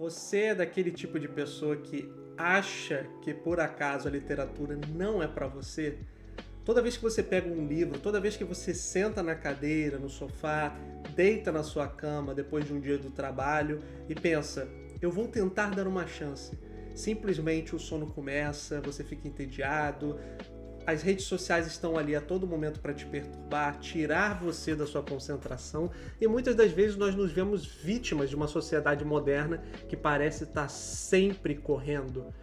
Você é daquele tipo de pessoa que acha que por acaso a literatura não é para você? Toda vez que você pega um livro, toda vez que você senta na cadeira, no sofá, deita na sua cama depois de um dia do trabalho e pensa, eu vou tentar dar uma chance. Simplesmente o sono começa, você fica entediado, as redes sociais estão ali a todo momento para te perturbar, tirar você da sua concentração e muitas das vezes nós nos vemos vítimas de uma sociedade moderna que parece estar sempre correndo.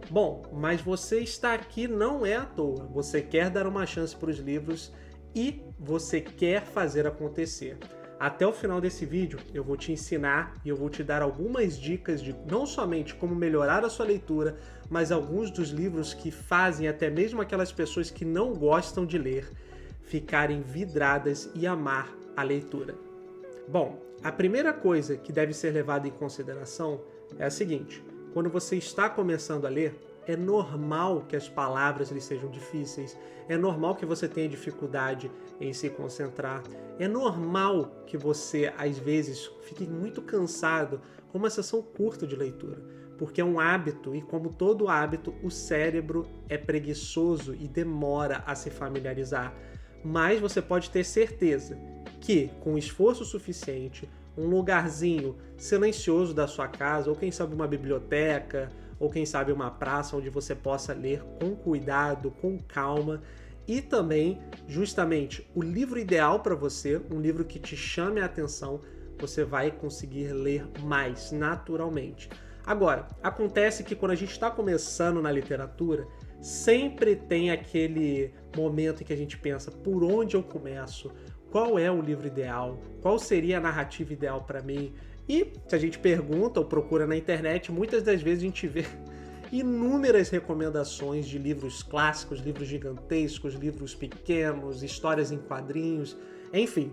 Bom, mas você está aqui não é à toa. Você quer dar uma chance para os livros e você quer fazer acontecer. Até o final desse vídeo eu vou te ensinar e eu vou te dar algumas dicas de não somente como melhorar a sua leitura, mas alguns dos livros que fazem até mesmo aquelas pessoas que não gostam de ler ficarem vidradas e amar a leitura. Bom, a primeira coisa que deve ser levada em consideração é a seguinte: quando você está começando a ler, é normal que as palavras lhe sejam difíceis, é normal que você tenha dificuldade em se concentrar, é normal que você, às vezes, fique muito cansado com uma sessão curta de leitura, porque é um hábito e, como todo hábito, o cérebro é preguiçoso e demora a se familiarizar. Mas você pode ter certeza que, com esforço suficiente, um lugarzinho silencioso da sua casa, ou quem sabe uma biblioteca, ou quem sabe uma praça onde você possa ler com cuidado, com calma, e também, justamente, o livro ideal para você, um livro que te chame a atenção, você vai conseguir ler mais naturalmente. Agora, acontece que quando a gente está começando na literatura, sempre tem aquele momento em que a gente pensa, por onde eu começo? Qual é o livro ideal? Qual seria a narrativa ideal para mim? E se a gente pergunta ou procura na internet, muitas das vezes a gente vê inúmeras recomendações de livros clássicos, livros gigantescos, livros pequenos, histórias em quadrinhos, enfim.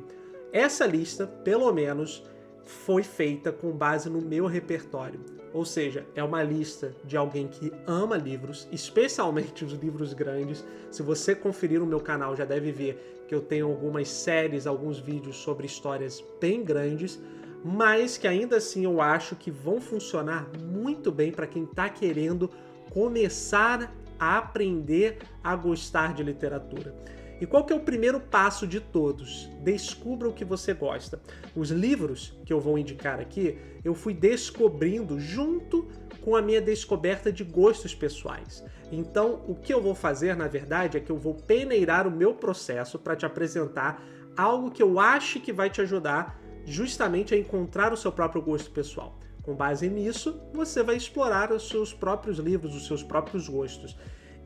Essa lista, pelo menos, foi feita com base no meu repertório. Ou seja, é uma lista de alguém que ama livros, especialmente os livros grandes. Se você conferir no meu canal, já deve ver que eu tenho algumas séries, alguns vídeos sobre histórias bem grandes, mas que ainda assim eu acho que vão funcionar muito bem para quem está querendo começar a aprender a gostar de literatura. E qual que é o primeiro passo de todos? Descubra o que você gosta. Os livros que eu vou indicar aqui, eu fui descobrindo junto com a minha descoberta de gostos pessoais. Então, o que eu vou fazer, na verdade, é que eu vou peneirar o meu processo para te apresentar algo que eu acho que vai te ajudar justamente a encontrar o seu próprio gosto pessoal. Com base nisso, você vai explorar os seus próprios livros, os seus próprios gostos.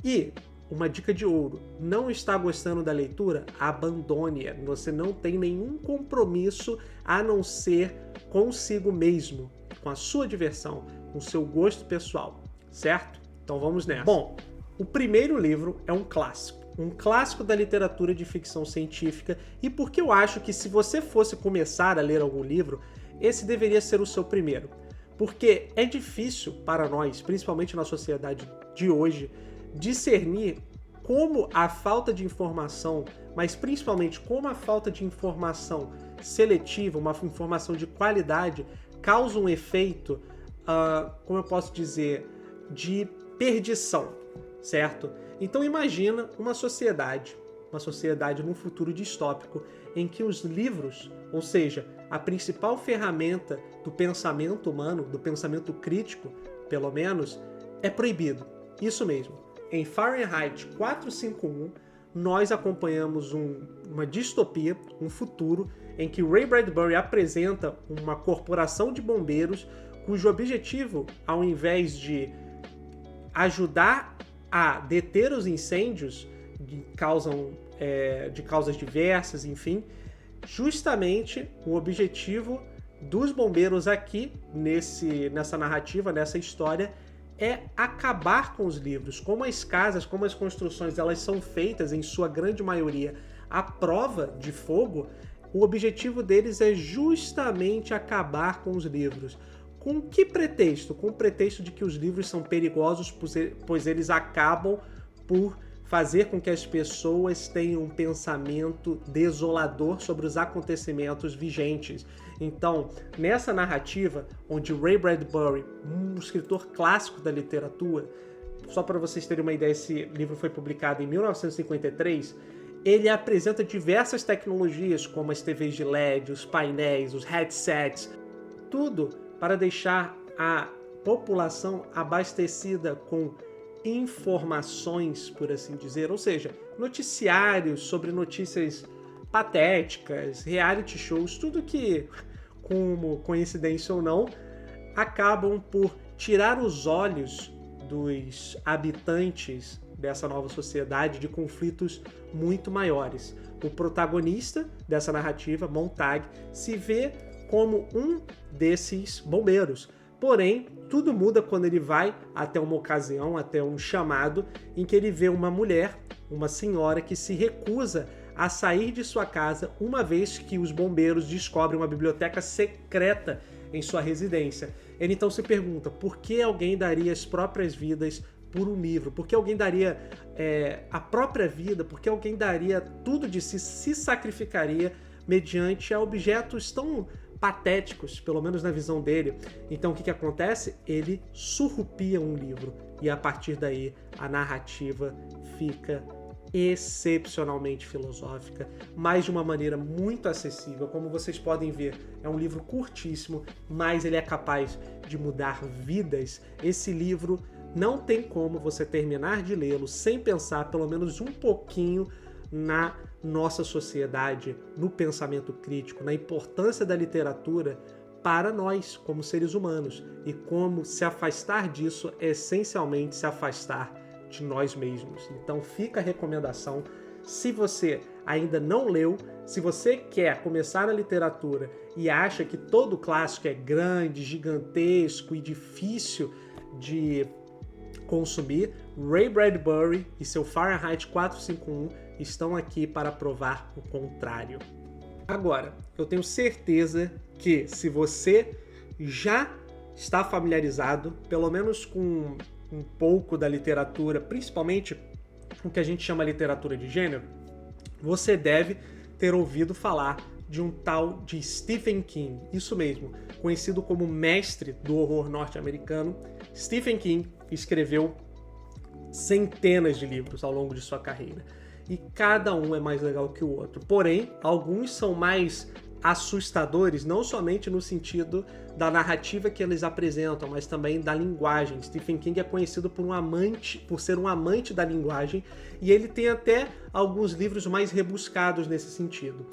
E uma dica de ouro: não está gostando da leitura? Abandone-a. Você não tem nenhum compromisso a não ser consigo mesmo, com a sua diversão, com o seu gosto pessoal, certo? Então vamos nessa. Bom, o primeiro livro é um clássico da literatura de ficção científica, e porque eu acho que se você fosse começar a ler algum livro, esse deveria ser o seu primeiro. Porque é difícil para nós, principalmente na sociedade de hoje, discernir como a falta de informação, mas principalmente como a falta de informação seletiva, uma informação de qualidade, causa um efeito, como eu posso dizer, de perdição, certo? Então imagina uma sociedade num futuro distópico, em que os livros, ou seja, a principal ferramenta do pensamento humano, do pensamento crítico, pelo menos, é proibido. Isso mesmo. Em Fahrenheit 451, nós acompanhamos uma distopia, um futuro, em que Ray Bradbury apresenta uma corporação de bombeiros cujo objetivo, ao invés de ajudar a deter os incêndios de causas diversas, enfim, justamente o objetivo dos bombeiros aqui, nessa narrativa, nessa história, é acabar com os livros. Como as casas, como as construções, elas são feitas, em sua grande maioria, à prova de fogo, o objetivo deles é justamente acabar com os livros. Com que pretexto? Com o pretexto de que os livros são perigosos, pois eles acabam por fazer com que as pessoas tenham um pensamento desolador sobre os acontecimentos vigentes. Então, nessa narrativa, onde Ray Bradbury, um escritor clássico da literatura, só para vocês terem uma ideia, esse livro foi publicado em 1953, ele apresenta diversas tecnologias, como as TVs de LED, os painéis, os headsets, tudo para deixar a população abastecida com informações, por assim dizer, ou seja, noticiários sobre notícias patéticas, reality shows, tudo que, como coincidência ou não, acabam por tirar os olhos dos habitantes dessa nova sociedade de conflitos muito maiores. O protagonista dessa narrativa, Montag, se vê como um desses bombeiros. Porém, tudo muda quando ele vai até uma ocasião, até um chamado, em que ele vê uma mulher, uma senhora, que se recusa a sair de sua casa uma vez que os bombeiros descobrem uma biblioteca secreta em sua residência. Ele então se pergunta por que alguém daria as próprias vidas por um livro, por que alguém daria a própria vida, por que alguém daria tudo de si, se sacrificaria mediante a objetos tão patéticos, pelo menos na visão dele. Então o que acontece? Ele surrupia um livro e a partir daí a narrativa fica excepcionalmente filosófica, mas de uma maneira muito acessível. Como vocês podem ver, é um livro curtíssimo, mas ele é capaz de mudar vidas. Esse livro não tem como você terminar de lê-lo sem pensar pelo menos um pouquinho na nossa sociedade, no pensamento crítico, na importância da literatura para nós como seres humanos e como se afastar disso é essencialmente se afastar de nós mesmos. Então fica a recomendação, se você ainda não leu, se você quer começar a literatura e acha que todo clássico é grande, gigantesco e difícil de consumir, Ray Bradbury e seu Fahrenheit 451 estão aqui para provar o contrário. Agora, eu tenho certeza que se você já está familiarizado, pelo menos com um pouco da literatura, principalmente o que a gente chama literatura de gênero, você deve ter ouvido falar de um tal de Stephen King. Isso mesmo, conhecido como mestre do horror norte-americano, Stephen King escreveu centenas de livros ao longo de sua carreira. E cada um é mais legal que o outro. Porém, alguns são mais assustadores, não somente no sentido da narrativa que eles apresentam, mas também da linguagem. Stephen King é conhecido por ser um amante da linguagem, e ele tem até alguns livros mais rebuscados nesse sentido.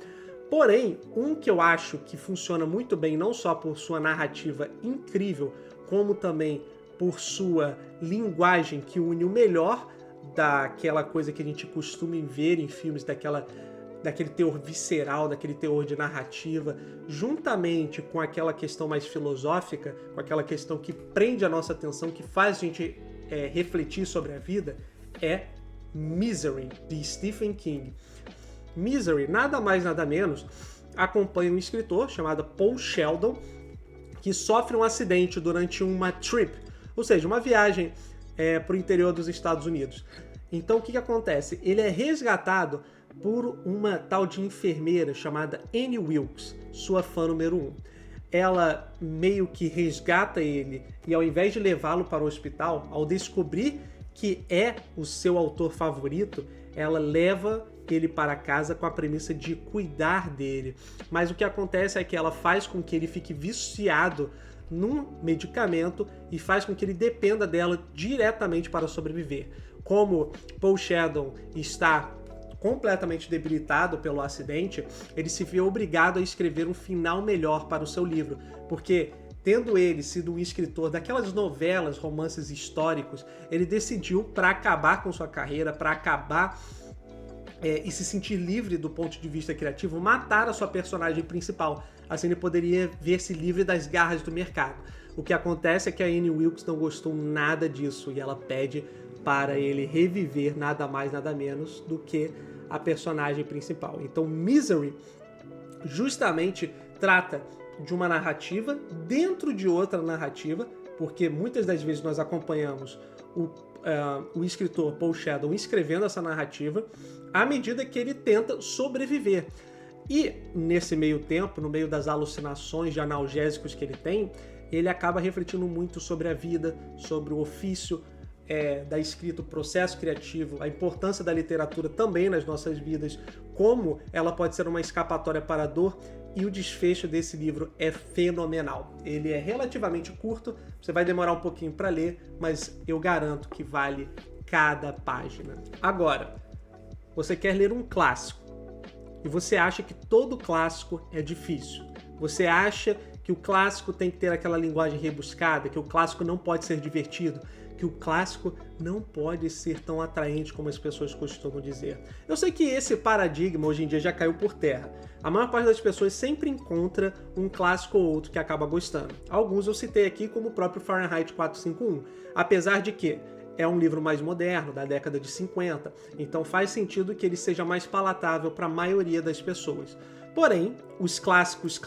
Porém, um que eu acho que funciona muito bem, não só por sua narrativa incrível, como também por sua linguagem que une o melhor daquela coisa que a gente costuma ver em filmes, daquele teor visceral, daquele teor de narrativa, juntamente com aquela questão mais filosófica, com aquela questão que prende a nossa atenção, que faz a gente refletir sobre a vida, é Misery, de Stephen King. Misery, nada mais nada menos, acompanha um escritor chamado Paul Sheldon, que sofre um acidente durante uma trip, ou seja, uma viagem para o interior dos Estados Unidos. Então o que acontece? Ele é resgatado por uma tal de enfermeira chamada Annie Wilkes, sua fã número 1. Ela meio que resgata ele e ao invés de levá-lo para o hospital, ao descobrir que é o seu autor favorito, ela leva ele para casa com a premissa de cuidar dele. Mas o que acontece é que ela faz com que ele fique viciado num medicamento e faz com que ele dependa dela diretamente para sobreviver. Como Paul Sheldon está completamente debilitado pelo acidente, ele se vê obrigado a escrever um final melhor para o seu livro, porque tendo ele sido um escritor daquelas novelas, romances históricos, ele decidiu, para acabar com sua carreira, para acabar e se sentir livre do ponto de vista criativo, matar a sua personagem principal. Assim ele poderia ver-se livre das garras do mercado. O que acontece é que a Annie Wilkes não gostou nada disso e ela pede para ele reviver nada mais, nada menos do que a personagem principal. Então Misery justamente trata de uma narrativa dentro de outra narrativa, porque muitas das vezes nós acompanhamos o escritor Paul Sheldon escrevendo essa narrativa à medida que ele tenta sobreviver. E nesse meio tempo, no meio das alucinações de analgésicos que ele tem, ele acaba refletindo muito sobre a vida, sobre o ofício da escrita, o processo criativo, a importância da literatura também nas nossas vidas, como ela pode ser uma escapatória para a dor, e o desfecho desse livro é fenomenal. Ele é relativamente curto, você vai demorar um pouquinho para ler, mas eu garanto que vale cada página. Agora, você quer ler um clássico e você acha que todo clássico é difícil. Você acha que o clássico tem que ter aquela linguagem rebuscada, que o clássico não pode ser divertido, que o clássico não pode ser tão atraente como as pessoas costumam dizer. Eu sei que esse paradigma hoje em dia já caiu por terra. A maior parte das pessoas sempre encontra um clássico ou outro que acaba gostando. Alguns eu citei aqui, como o próprio Fahrenheit 451. Apesar de que é um livro mais moderno, da década de 50, então faz sentido que ele seja mais palatável para a maioria das pessoas. Porém, os clássicos,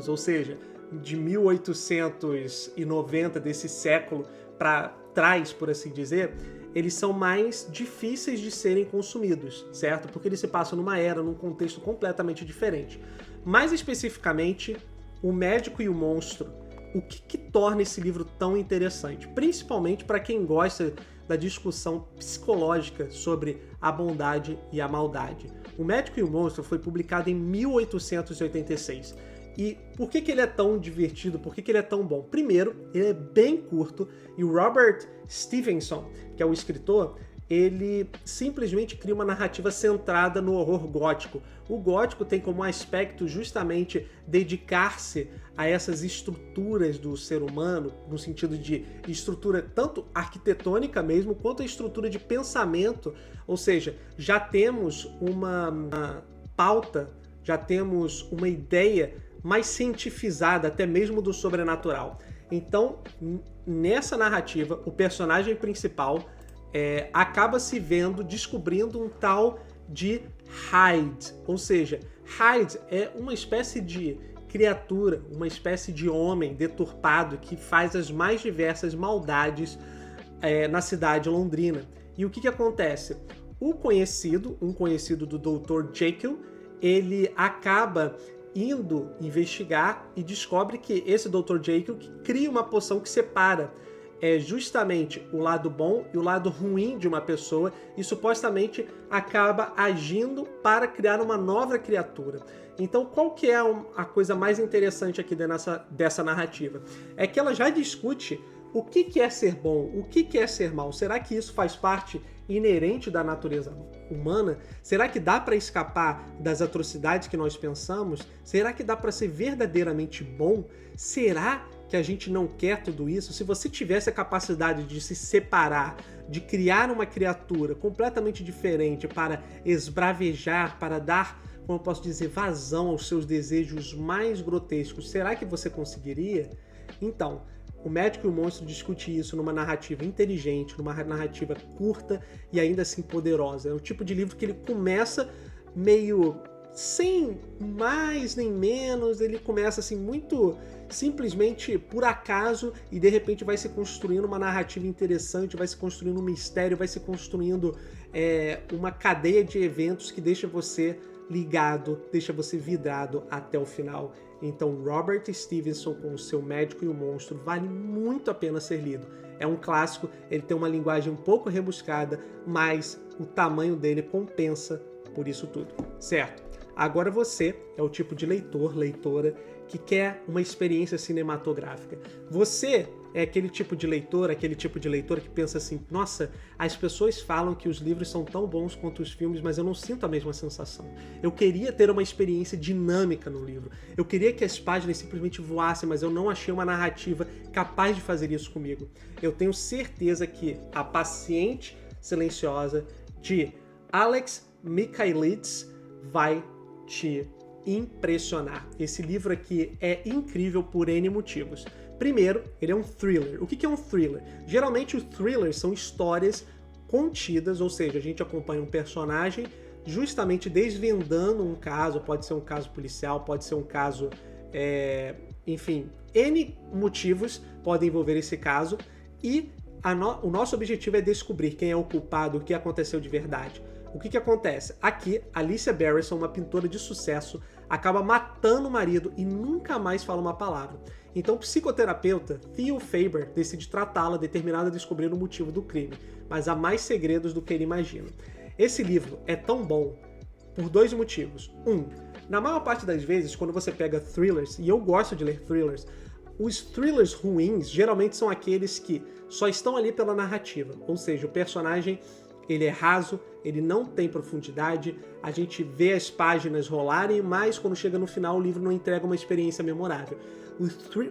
ou seja, de 1890, desse século para trás, por assim dizer, eles são mais difíceis de serem consumidos, certo? Porque eles se passam numa era, num contexto completamente diferente. Mais especificamente, O Médico e o Monstro. O que torna esse livro tão interessante? Principalmente para quem gosta da discussão psicológica sobre a bondade e a maldade. O Médico e o Monstro foi publicado em 1886. E por que ele é tão divertido? Por que ele é tão bom? Primeiro, ele é bem curto e o Robert Stevenson, que é o escritor, ele simplesmente cria uma narrativa centrada no horror gótico. O gótico tem como aspecto justamente dedicar-se a essas estruturas do ser humano, no sentido de estrutura tanto arquitetônica mesmo, quanto a estrutura de pensamento. Ou seja, já temos uma pauta, já temos uma ideia mais cientificada, até mesmo do sobrenatural. Então, nessa narrativa, o personagem principal acaba se vendo, descobrindo um tal de Hyde. Ou seja, Hyde é uma espécie de criatura, uma espécie de homem deturpado que faz as mais diversas maldades na cidade londrina. E o que acontece? Um conhecido do Dr. Jekyll, ele acaba indo investigar e descobre que esse Dr. Jekyll cria uma poção que separa justamente o lado bom e o lado ruim de uma pessoa e supostamente acaba agindo para criar uma nova criatura. Então, qual que é a coisa mais interessante aqui dessa narrativa? É que ela já discute o que é ser bom, o que é ser mal. Será que isso faz parte inerente da natureza humana? Será que dá para escapar das atrocidades que nós pensamos? Será que dá para ser verdadeiramente bom? Será que a gente não quer tudo isso? Se você tivesse a capacidade de se separar, de criar uma criatura completamente diferente para esbravejar, para dar, como eu posso dizer, vazão aos seus desejos mais grotescos, será que você conseguiria? Então, O Médico e o Monstro discute isso numa narrativa inteligente, numa narrativa curta e ainda assim poderosa. É o tipo de livro que ele começa meio sem mais nem menos, ele começa assim muito simplesmente por acaso e de repente vai se construindo uma narrativa interessante, vai se construindo um mistério, vai se construindo uma cadeia de eventos que deixa você ligado, deixa você vidrado até o final. Então, Robert Stevenson com o seu Médico e o Monstro vale muito a pena ser lido. É um clássico, ele tem uma linguagem um pouco rebuscada, mas o tamanho dele compensa por isso tudo, certo? Agora você é o tipo de leitora que quer uma experiência cinematográfica. Você é aquele tipo de leitora que pensa assim, nossa, as pessoas falam que os livros são tão bons quanto os filmes, mas eu não sinto a mesma sensação. Eu queria ter uma experiência dinâmica no livro. Eu queria que as páginas simplesmente voassem, mas eu não achei uma narrativa capaz de fazer isso comigo. Eu tenho certeza que A Paciente Silenciosa, de Alex Michaelides, vai te impressionar. Esse livro aqui é incrível por N motivos. Primeiro, ele é um thriller. O que é um thriller? Geralmente os thrillers são histórias contidas, ou seja, a gente acompanha um personagem justamente desvendando um caso, pode ser um caso policial, pode ser um caso, enfim, N motivos podem envolver esse caso, e o nosso objetivo é descobrir quem é o culpado, o que aconteceu de verdade. O que acontece? Aqui, Alicia Barrison, uma pintora de sucesso, acaba matando o marido e nunca mais fala uma palavra. Então o psicoterapeuta Theo Faber decide tratá-la, determinado a descobrir o motivo do crime, mas há mais segredos do que ele imagina. Esse livro é tão bom por dois motivos. Na maior parte das vezes, quando você pega thrillers, e eu gosto de ler thrillers, os thrillers ruins geralmente são aqueles que só estão ali pela narrativa, ou seja, o personagem ele é raso, ele não tem profundidade, a gente vê as páginas rolarem, mas quando chega no final o livro não entrega uma experiência memorável.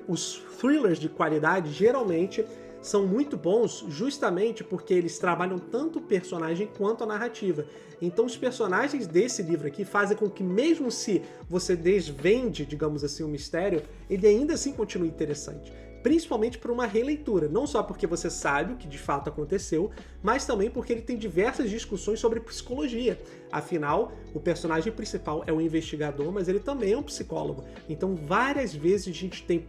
Os thrillers de qualidade geralmente são muito bons justamente porque eles trabalham tanto o personagem quanto a narrativa. Então os personagens desse livro aqui fazem com que, mesmo se você desvende, digamos assim, o mistério, ele ainda assim continue interessante. Principalmente por uma releitura, não só porque você sabe o que de fato aconteceu, mas também porque ele tem diversas discussões sobre psicologia. Afinal, o personagem principal é um investigador, mas ele também é um psicólogo. Então, várias vezes a gente tem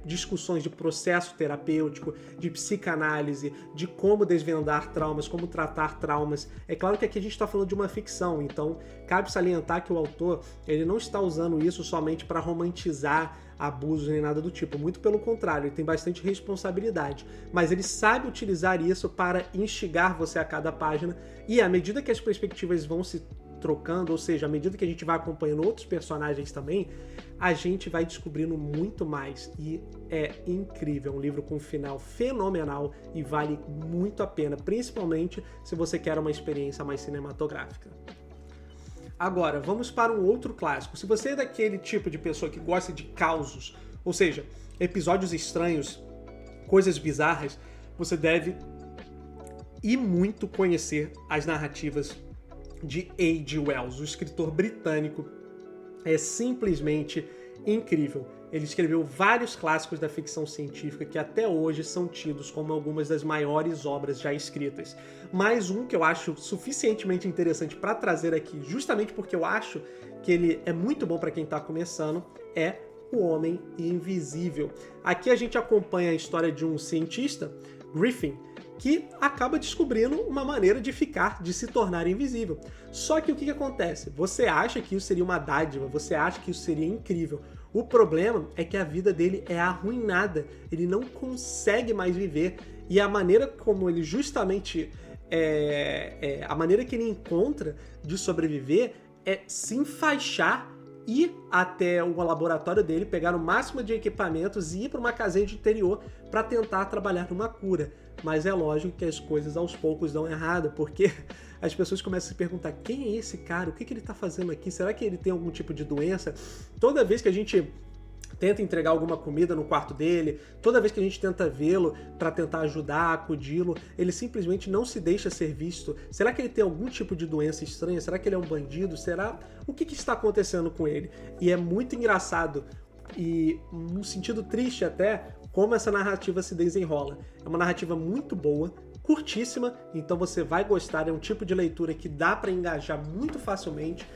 discussões de processo terapêutico, de psicanálise, de como desvendar traumas, como tratar traumas. É claro que aqui a gente está falando de uma ficção, então cabe salientar que o autor ele não está usando isso somente para romantizar abusos nem nada do tipo, muito pelo contrário, ele tem bastante responsabilidade, mas ele sabe utilizar isso para instigar você a cada página, e à medida que as perspectivas vão se trocando, ou seja, à medida que a gente vai acompanhando outros personagens também, a gente vai descobrindo muito mais, e é incrível, um livro com um final fenomenal e vale muito a pena, principalmente se você quer uma experiência mais cinematográfica. Agora, vamos para um outro clássico. Se você é daquele tipo de pessoa que gosta de causos, ou seja, episódios estranhos, coisas bizarras, você deve e muito conhecer as narrativas de H.G. Wells. O escritor britânico é simplesmente incrível. Ele escreveu vários clássicos da ficção científica que até hoje são tidos como algumas das maiores obras já escritas. Mais um que eu acho suficientemente interessante para trazer aqui, justamente porque eu acho que ele é muito bom para quem está começando, é O Homem Invisível. Aqui a gente acompanha a história de um cientista, Griffin, que acaba descobrindo uma maneira de se tornar invisível. Só que o que acontece? Você acha que isso seria uma dádiva, você acha que isso seria incrível. O problema é que a vida dele é arruinada, ele não consegue mais viver, e a maneira como ele justamente, a maneira que ele encontra de sobreviver é se enfaixar, ir até o laboratório dele, pegar o máximo de equipamentos e ir para uma casinha de interior para tentar trabalhar numa cura. Mas é lógico que as coisas aos poucos dão errado, porque as pessoas começam a se perguntar: quem é esse cara? O que ele está fazendo aqui? Será que ele tem algum tipo de doença? Toda vez que a gente tenta entregar alguma comida no quarto dele, toda vez que a gente tenta vê-lo para tentar ajudar, acudi-lo, ele simplesmente não se deixa ser visto. Será que ele tem algum tipo de doença estranha? Será que ele é um bandido? O que está acontecendo com ele? E é muito engraçado e, num sentido triste até, como essa narrativa se desenrola. É uma narrativa muito boa, curtíssima, então você vai gostar, é um tipo de leitura que dá para engajar muito facilmente.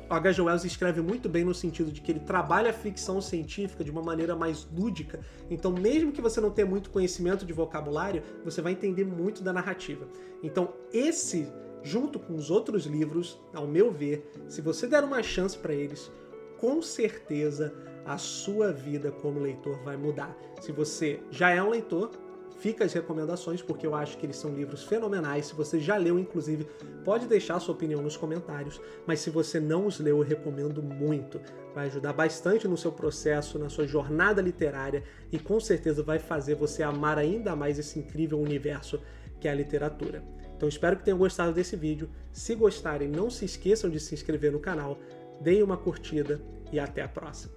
O H.G. Wells escreve muito bem no sentido de que ele trabalha a ficção científica de uma maneira mais lúdica, então mesmo que você não tenha muito conhecimento de vocabulário, você vai entender muito da narrativa. Então esse, junto com os outros livros, ao meu ver, se você der uma chance para eles, com certeza a sua vida como leitor vai mudar. Se você já é um leitor, fica as recomendações, porque eu acho que eles são livros fenomenais. Se você já leu, inclusive, pode deixar sua opinião nos comentários, mas se você não os leu, eu recomendo muito. Vai ajudar bastante no seu processo, na sua jornada literária, e com certeza vai fazer você amar ainda mais esse incrível universo que é a literatura. Então espero que tenham gostado desse vídeo. Se gostarem, não se esqueçam de se inscrever no canal, deem uma curtida e até a próxima.